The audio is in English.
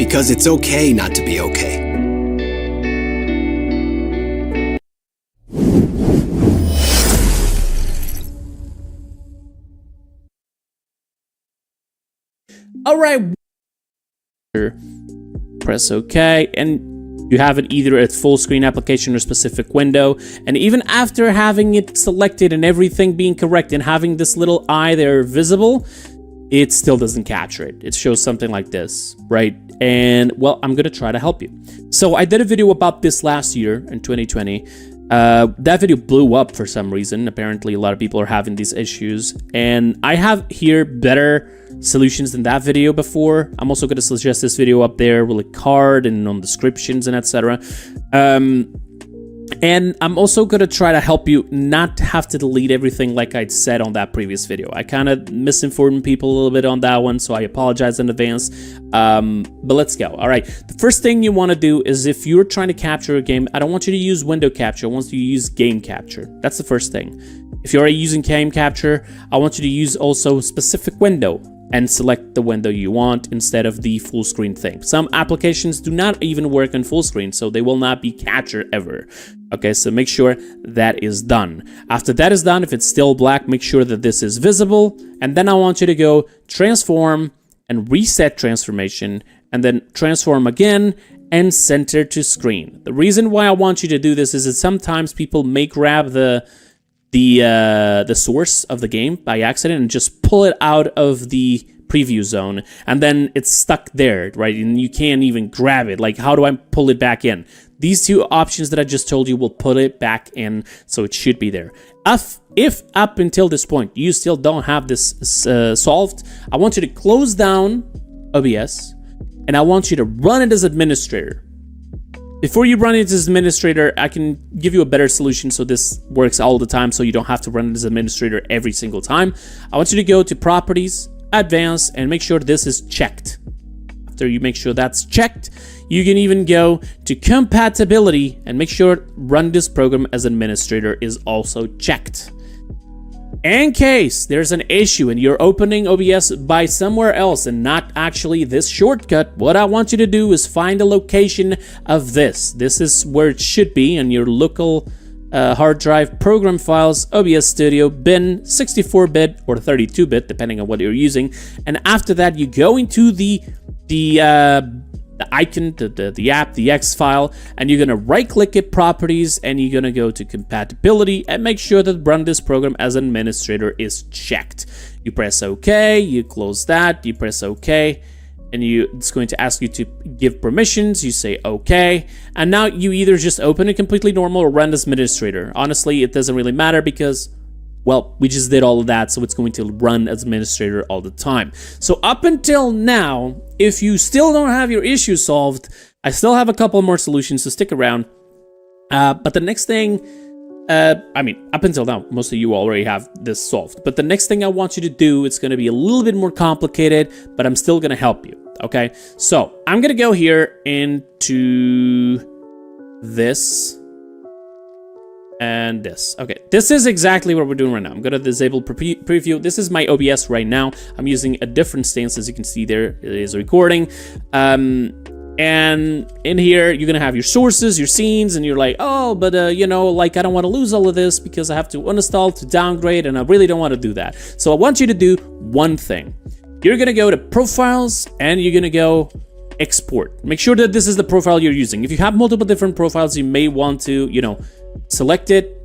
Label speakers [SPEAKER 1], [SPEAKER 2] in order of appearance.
[SPEAKER 1] because it's okay not to be okay.
[SPEAKER 2] All right, press OK, and you have it either at full screen application or specific window. And even after having it selected and everything being correct and having this little eye there visible, it still doesn't capture it. It shows something like this, right? And well, I'm gonna try to help you. So I did a video about this last year in 2020. That video blew up for some reason. Apparently a lot of people are having these issues, and I have here better solutions than that video before. I'm also going to suggest this video up there with a card and on descriptions and etc. And I'm also going to try to help you not have to delete everything like I said on that previous video. I kind of misinformed people a little bit on that one, so I apologize in advance. But let's go. All right. The first thing you want to do is, if you're trying to capture a game, I don't want you to use window capture. I want you to use game capture. That's the first thing. If you're already using game capture, I want you to use also specific window and select the window you want instead of the full screen thing. Some applications do not even work on full screen, so they will not be captured ever. Okay, so make sure that is done. After that is done, if it's still black, make sure that this is visible. And then I want you to go transform and reset transformation, and then transform again and center to screen. The reason why I want you to do this is that sometimes people may grab the source of the game by accident and just pull it out of the preview zone, and then it's stuck there, right? And you can't even grab it. Like, how do I pull it back in? These two options that I just told you will put it back in, so it should be there. If up until this point you still don't have this solved, I want you to close down OBS, and I want you to run it as administrator. Before you run it as administrator, I can give you a better solution so this works all the time, so you don't have to run it as administrator every single time. I want you to go to Properties, Advanced, and make sure this is checked. After you make sure that's checked, you can even go to Compatibility and make sure Run this program as administrator is also checked. In case there's an issue and you're opening OBS by somewhere else and not actually this shortcut, what I want you to do is find the location of this. This is where it should be in your local hard drive, program files, OBS Studio, bin, 64-bit or 32-bit, depending on what you're using. And after that, you go into the icon, the app, the X file, and you're gonna right-click it, Properties, and you're gonna go to Compatibility and make sure that Run this program as administrator is checked. You press OK, you close that, you press OK, and it's going to ask you to give permissions. You say OK, and now you either just open it completely normal or run as administrator. Honestly, it doesn't really matter because, well, we just did all of that, so it's going to run as administrator all the time. So up until now, if you still don't have your issue solved, I still have a couple more solutions, so stick around. But the next thing, I mean, up until now, most of you already have this solved. But the next thing I want you to do, it's going to be a little bit more complicated, but I'm still going to help you, okay? So I'm going to go here into this and this. Okay, this is exactly what we're doing right now. I'm going to disable preview. This is my OBS right now. I'm using a different stance. As you can see there, it is recording. And in here, you're going to have your sources, your scenes, and you're like, oh, but, you know, like, I don't want to lose all of this because I have to uninstall to downgrade, and I really don't want to do that. So I want you to do one thing. You're going to go to Profiles, and you're going to go Export. Make sure that this is the profile you're using. If you have multiple different profiles, you may want to, you know, select it,